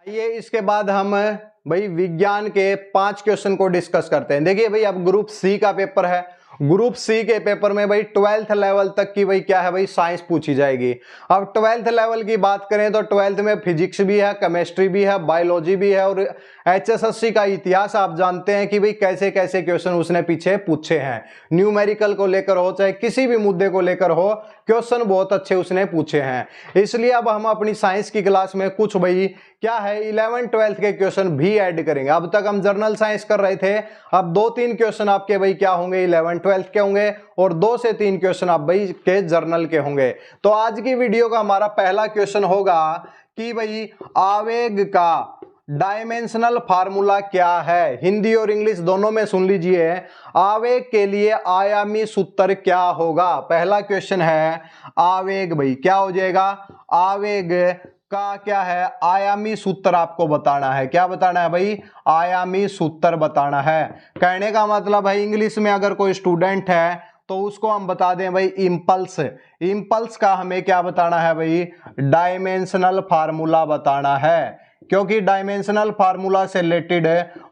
आइए इसके बाद हम भाई विज्ञान के 5 क्वेश्चन को डिस्कस करते हैं। देखिए भाई अब ग्रुप सी का पेपर है। ग्रुप सी के पेपर में भाई 12th लेवल तक की भाई क्या है भाई साइंस पूछी जाएगी। अब 12th लेवल की बात करें तो 12th में फिजिक्स भी है, केमिस्ट्री भी है, बायोलॉजी भी है और एचएसएससी का इतिहास आप जानते हैं कि भाई कैसे कैसे क्वेश्चन उसने पीछे पूछे हैं। न्यूमेरिकल को लेकर हो चाहे किसी भी मुद्दे को लेकर हो, क्वेश्चन बहुत अच्छे उसने पूछे हैं। इसलिए अब हम अपनी साइंस की क्लास में कुछ भाई क्या है 11th 12th के क्वेश्चन भी ऐड करेंगे। अब तक हम जर्नल साइंस कर रहे थे, अब 2-3 क्वेश्चन आपके भाई क्या होंगे 11th 12th के होंगे और 2 से 3 क्वेश्चन आप भाई के जर्नल के होंगे। तो आज की वीडियो का हमारा पहला क्वेश्चन होगा कि भाई आवेग का डायमेंशनल फार्मूला क्या है। हिंदी और इंग्लिश दोनों में सुन लीजिए। आवेग के लिए आयामी सूत्र क्या होगा। पहला क्वेश्चन है आवेग, भाई क्या हो जाएगा, आवेग का क्या है आयामी सूत्र आपको बताना है। क्या बताना है भाई, आयामी सूत्र बताना है। कहने का मतलब है इंग्लिश में अगर कोई स्टूडेंट है तो उसको हम बता दें भाई इम्पल्स, इम्पल्स का हमें क्या बताना है भाई, डायमेंशनल फार्मूला बताना है। क्योंकि डायमेंशनल फार्मूला से रिलेटेड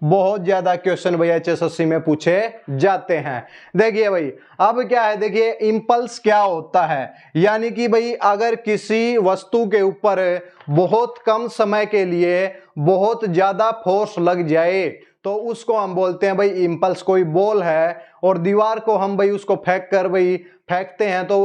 बहुत ज्यादा क्वेश्चन भाई एचएसएससी में पूछे जाते हैं। देखिए भाई अब क्या है, देखिए इंपल्स क्या होता है, यानी कि भाई अगर किसी वस्तु के ऊपर बहुत कम समय के लिए बहुत ज्यादा फोर्स लग जाए तो उसको हम बोलते हैं भाई इंपल्स। कोई बॉल है और दीवार को हम भाई उसको फेंक कर भाई फेंकते हैं तो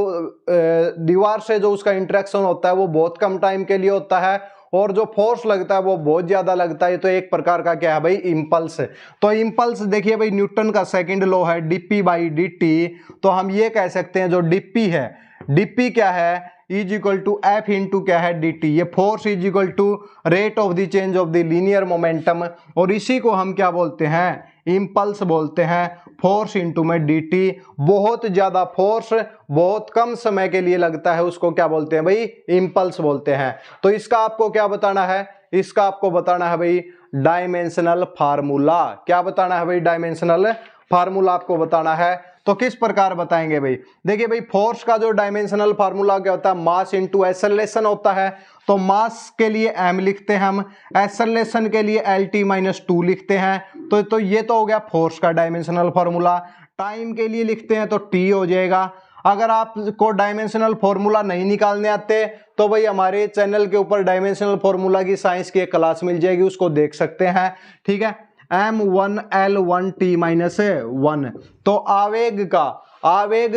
दीवार से जो उसका इंटरेक्शन होता है वो बहुत कम टाइम के लिए होता है और जो फोर्स लगता है वो बहुत ज्यादा लगता है। तो एक प्रकार का क्या है भाई इंपल्स। तो इंपल्स देखिए भाई न्यूटन का सेकंड लॉ है डीपी बाई डी। तो हम ये कह सकते हैं जो डीपी है, डीपी क्या है is equal to F into क्या है डी टी। ये force is equal to rate of the change of the linear momentum और इसी को हम क्या बोलते हैं, इंपल्स बोलते हैं। फोर्स इंटू में डी टी, बहुत ज्यादा फोर्स बहुत कम समय के लिए लगता है उसको क्या बोलते हैं भाई, इंपल्स बोलते हैं। तो इसका आपको क्या बताना है, इसका आपको बताना है भाई डायमेंशनल फार्मूला। क्या बताना है भाई, डायमेंशनल फार्मूला आपको बताना है। तो किस प्रकार बताएंगे भाई, देखिए भाई फोर्स का जो डायमेंशनल फार्मूला क्या होता है, मास इंटू एक्सेलरेशन होता है। तो मास के लिए m लिखते हैं हम, एक्सेलरेशन के लिए LT-2 लिखते हैं। तो ये तो हो गया फोर्स का डायमेंशनल फार्मूला। टाइम के लिए लिखते हैं तो T हो जाएगा। अगर आपको डायमेंशनल फार्मूला नहीं निकालने आते तो भाई हमारे चैनल के ऊपर डायमेंशनल फार्मूला की साइंस की एक क्लास मिल जाएगी, उसको देख सकते हैं। ठीक है, M1L1T-1। तो आवेग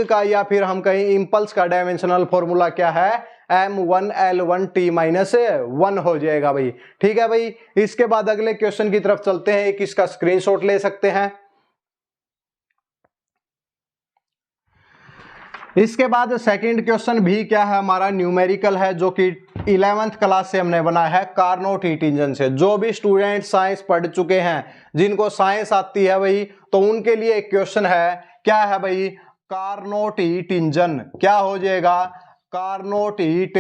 का या फिर हम कहें इंपल्स का डायमेंशनल फार्मूला क्या है, M1L1T-1 हो जाएगा भाई। ठीक है भाई, इसके बाद अगले क्वेश्चन की तरफ चलते हैं। एक इसका स्क्रीनशॉट ले सकते हैं। इसके बाद सेकंड क्वेश्चन भी क्या है हमारा न्यूमेरिकल है, जो कि 11th क्लास से हमने बनाया है कार्नोट हीट इंजन से। जो भी स्टूडेंट साइंस पढ़ चुके हैं, जिनको साइंस आती है भाई, तो उनके लिए एक क्वेश्चन है, क्या है भाई, कार्नोट हीट इंजन। क्या हो जाएगा, कार्नोट हीट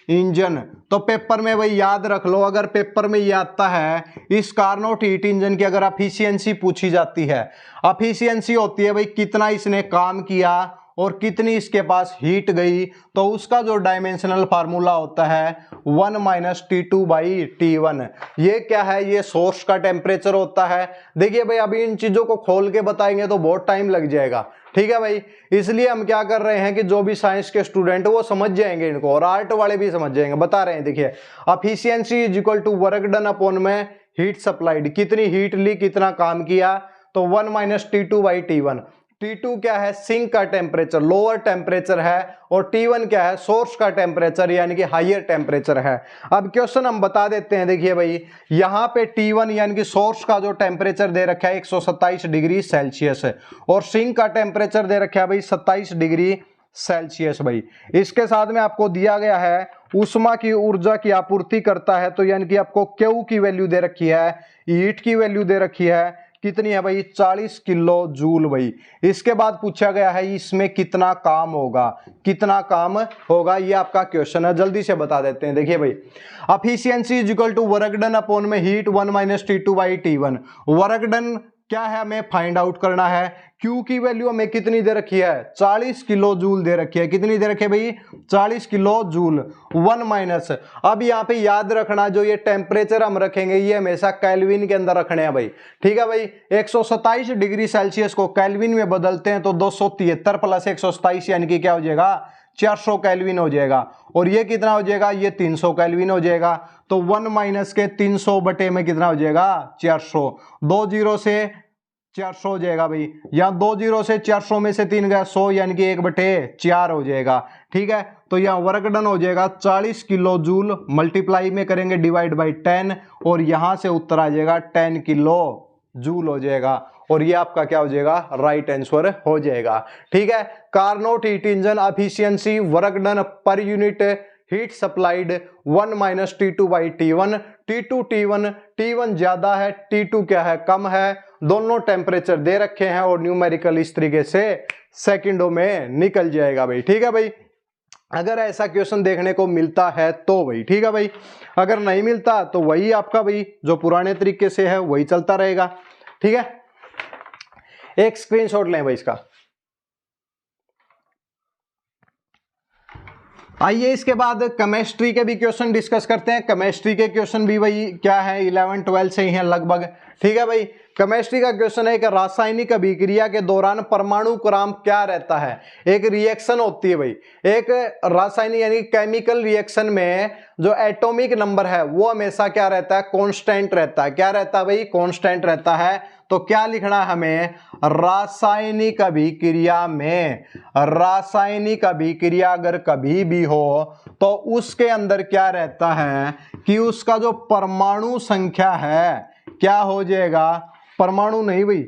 इंजन। तो पेपर में भाई याद रख लो, अगर पेपर में ये आता है इस कार्नोट हीट इंजन की अगर एफिशिएंसी पूछी जाती है, एफिशिएंसी होती है भाई कितना इसने काम किया और कितनी इसके पास हीट गई, तो उसका जो डायमेंशनल फार्मूला होता है 1 - T2/T1। ये क्या है, ये सोर्स का टेम्परेचर होता है। देखिए भाई अभी इन चीजों को खोल के बताएंगे तो बहुत टाइम लग जाएगा। ठीक है भाई, इसलिए हम क्या कर रहे हैं कि जो भी साइंस के स्टूडेंट वो समझ जाएंगे इनको, और आर्ट वाले भी समझ जाएंगे। बता रहे हैं, देखिए efficiency is equal to work done upon में हीट सप्लाइड, कितनी हीट ली कितना काम किया, तो 1 - T2/T1। T2 क्या है, सिंक का टेम्परेचर, लोअर टेम्परेचर है, और T1 क्या है, सोर्स का टेम्परेचर यानी कि हायर टेम्परेचर है। अब क्वेश्चन हम बता देते हैं। देखिए भाई यहाँ पे T1 यानी कि सोर्स का जो टेम्परेचर दे रखा है 127 डिग्री सेल्सियस है, और सिंक का टेम्परेचर दे रखा है भाई 27 डिग्री सेल्सियस। भाई इसके साथ में आपको दिया गया है उष्मा की ऊर्जा की आपूर्ति करता है, तो यानी कि आपको Q की वैल्यू दे रखी है, हीट की वैल्यू दे रखी है, कितनी है भाई 40 किलो जूल। भाई इसके बाद पूछा गया है इसमें कितना काम होगा, कितना काम होगा, ये आपका क्वेश्चन है, जल्दी से बता देते हैं। देखिए भाई efficiency is equal to work done upon में हीट 1 - T2/T1। वर्क डन क्या है हमें फाइंड आउट करना है। Q की वैल्यू हमें कितनी दे रखी है, 40 किलो जूल दे रखी है। कितनी दे रखी है भाई, 40 किलो जूल। 1 माइनस, अब यहाँ पे याद रखना जो ये टेम्परेचर हम रखेंगे ये हमेशा केल्विन के अंदर रखने हैं भाई। ठीक है भाई, 127 डिग्री सेल्सियस को केल्विन में बदलते हैं तो 273 प्लस 127 यानी कि क्या हो जाएगा, 400 केल्विन हो जाएगा। और ये कितना हो जाएगा, ये 300 केल्विन हो जाएगा। तो 1 माइनस के 300 बटे में कितना हो जाएगा, 400। 2 जीरो से 400 हो जाएगा भाई। यहाँ 2 जीरो से 400 में से 3 गया 100 यानी कि 1/4 हो जाएगा। ठीक है, तो यहाँ वर्क डन हो जाएगा 40 किलो जूल, मल्टीप्लाई में करेंगे डिवाइड बाई 10 और यहाँ से उत्तर आ जाएगा 10 किलो जूल हो जाएगा। और ये आपका क्या हो जाएगा, राइट आंसर हो जाएगा। ठीक है, Carnot heat engine efficiency work done per unit heat supplied 1 minus T2 by T1। T2 T1 ज्यादा है, T2 क्या है, कम है। दोनों टेम्परेचर दे रखे हैं और न्यूमेरिकल इस तरीके से सेकंडों में निकल जाएगा भाई। ठीक है भाई, अगर ऐसा क्वेश्चन देखने को मिलता है तो भाई। ठीक है भाई, अगर नहीं मिलता तो वही आपका भाई जो पुराने तरीके से है वही चलता रहेगा। ठीक है, एक स्क्रीनशॉट लें भाई इसका। आइए इसके बाद केमिस्ट्री के भी क्वेश्चन डिस्कस करते हैं। केमिस्ट्री के क्वेश्चन भी वही क्या है, 11 12 से ही हैं लगभग। ठीक है भाई, केमिस्ट्री का क्वेश्चन है कि रासायनिक अभिक्रिया के दौरान परमाणु क्रम क्या रहता है। एक रिएक्शन होती है भाई, एक रासायनिक यानी केमिकल रिएक्शन में जो एटॉमिक नंबर है वो हमेशा क्या रहता है, कांस्टेंट रहता है। क्या रहता है भाई, कांस्टेंट रहता है। तो क्या लिखना है हमें, रासायनिक अभिक्रिया में, रासायनिक अभिक्रिया अगर कभी भी हो तो उसके अंदर क्या रहता है कि उसका जो परमाणु संख्या है क्या हो जाएगा, परमाणु नहीं भाई,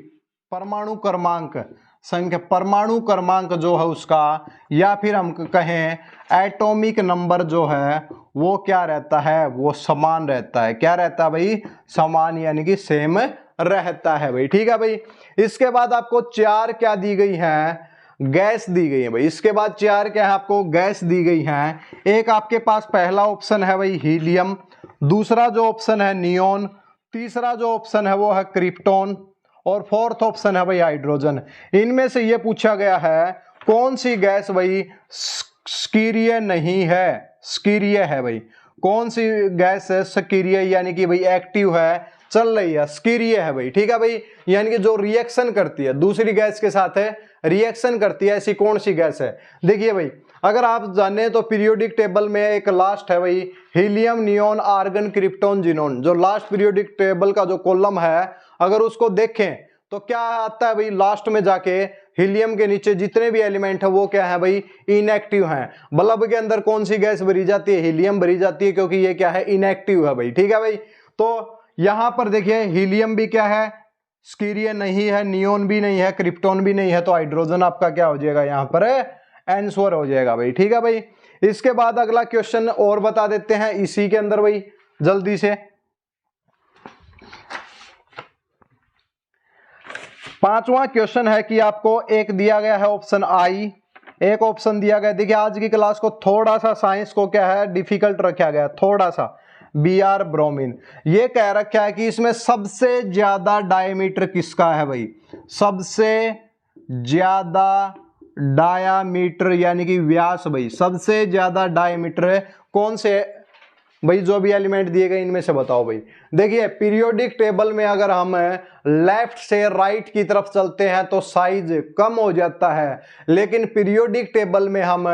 परमाणु क्रमांक संख्या, परमाणु क्रमांक जो है उसका, या फिर हम कहें एटॉमिक नंबर जो है वो क्या रहता है, वो समान रहता है। क्या रहता है भाई, समान यानी कि सेम रहता है भाई। ठीक है भाई, इसके बाद आपको 4 क्या दी गई है, गैस दी गई है भाई। इसके बाद 4 क्या है, आपको गैस दी गई है। एक आपके पास पहला ऑप्शन है भाई हीलियम, दूसरा जो ऑप्शन है नियोन, तीसरा जो ऑप्शन है वो है क्रिप्टॉन और फोर्थ ऑप्शन है भाई हाइड्रोजन। इनमें से ये पूछा गया है कौन सी गैस भाई सक्रिय नहीं है, सक्रिय है भाई। कौन सी गैस है सक्रिय यानी कि भाई एक्टिव है, चल रही है, सक्रिय है भाई। ठीक है भाई, यानी कि जो रिएक्शन करती है दूसरी गैस के साथ है, रिएक्शन करती है, ऐसी कौन सी गैस है। देखिए भाई, अगर आप जाने तो पीरियोडिक टेबल में एक लास्ट है भाई helium, neon, argon, krypton, xenon. जो लास्ट पीरियोडिक टेबल का जो कॉलम है अगर उसको देखें तो क्या आता है भाई, लास्ट में जाके हीलियम के नीचे जितने भी एलिमेंट है वो क्या है भाई, इनएक्टिव हैं। बल्ब के अंदर कौन सी गैस भरी जाती है, हीलियम भरी जाती है, क्योंकि ये क्या है, इनएक्टिव है भाई। ठीक है भाई, तो यहां पर देखिए हीलियम भी क्या है, सक्रिय नहीं है, नियोन भी नहीं है, क्रिप्टॉन भी नहीं है, तो हाइड्रोजन आपका क्या हो जाएगा, यहां पर आंसर हो जाएगा भाई। ठीक है भाई, इसके बाद अगला क्वेश्चन और बता देते हैं इसी के अंदर भाई जल्दी से। 5वां क्वेश्चन है कि आपको एक दिया गया है ऑप्शन आई, एक ऑप्शन दिया गया। देखिए आज की क्लास को थोड़ा सा साइंस को क्या है, डिफिकल्ट रखा गया, थोड़ा सा। Br ब्रोमीन, ये कह रखा है कि इसमें सबसे ज्यादा डायमीटर किसका है भाई, सबसे ज्यादा डायामीटर यानी कि व्यास भाई, सबसे ज्यादा डायमीटर कौन से भाई, जो भी एलिमेंट दिए गए इनमें से बताओ भाई। देखिए पीरियोडिक टेबल में अगर हम लेफ्ट से राइट की तरफ चलते हैं तो साइज कम हो जाता है, लेकिन पीरियोडिक टेबल में हम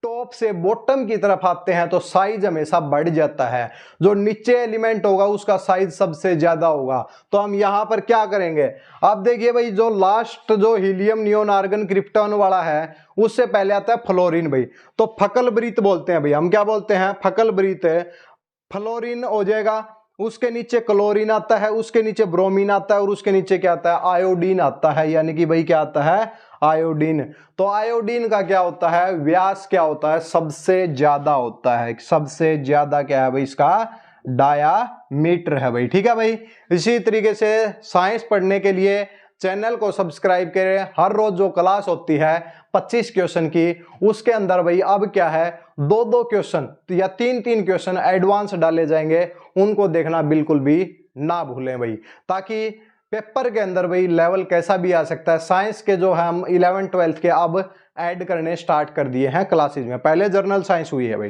टॉप से बॉटम की तरफ आते हैं तो साइज हमेशा बढ़ जाता है। जो नीचे एलिमेंट होगा उसका साइज सबसे ज्यादा होगा। तो हम यहां पर क्या करेंगे, अब देखिए भाई जो लास्ट जो हीलियम, नियोन, आर्गन, क्रिप्टॉन वाला है उससे पहले आता है फ्लोरीन भाई। तो फकल ब्रीथ बोलते हैं भाई, हम क्या बोलते हैं, फकल ब्रीथ। फ्लोरीन हो जाएगा, उसके नीचे क्लोरीन आता है, उसके नीचे ब्रोमीन आता है और उसके नीचे क्या आता है, आयोडीन आता है, यानी कि भाई क्या आता है, आयोडीन। तो आयोडीन का क्या होता है, व्यास क्या होता है, सबसे ज्यादा होता है, सबसे ज्यादा क्या है भाई, इसका डायामीटर है भाई। ठीक है भाई, इसी तरीके से साइंस पढ़ने के लिए चैनल को सब्सक्राइब करें। हर रोज जो क्लास होती है 25 क्वेश्चन की, उसके अंदर भाई अब क्या है, 2-2 क्वेश्चन या 3-3 क्वेश्चन एडवांस डाले जाएंगे, उनको देखना बिल्कुल भी ना भूलें भाई, ताकि पेपर के अंदर भाई लेवल कैसा भी आ सकता है। साइंस के जो है हम 11th 12th के अब ऐड करने स्टार्ट कर दिए हैं क्लासेज में, पहले जर्नल साइंस हुई है भाई।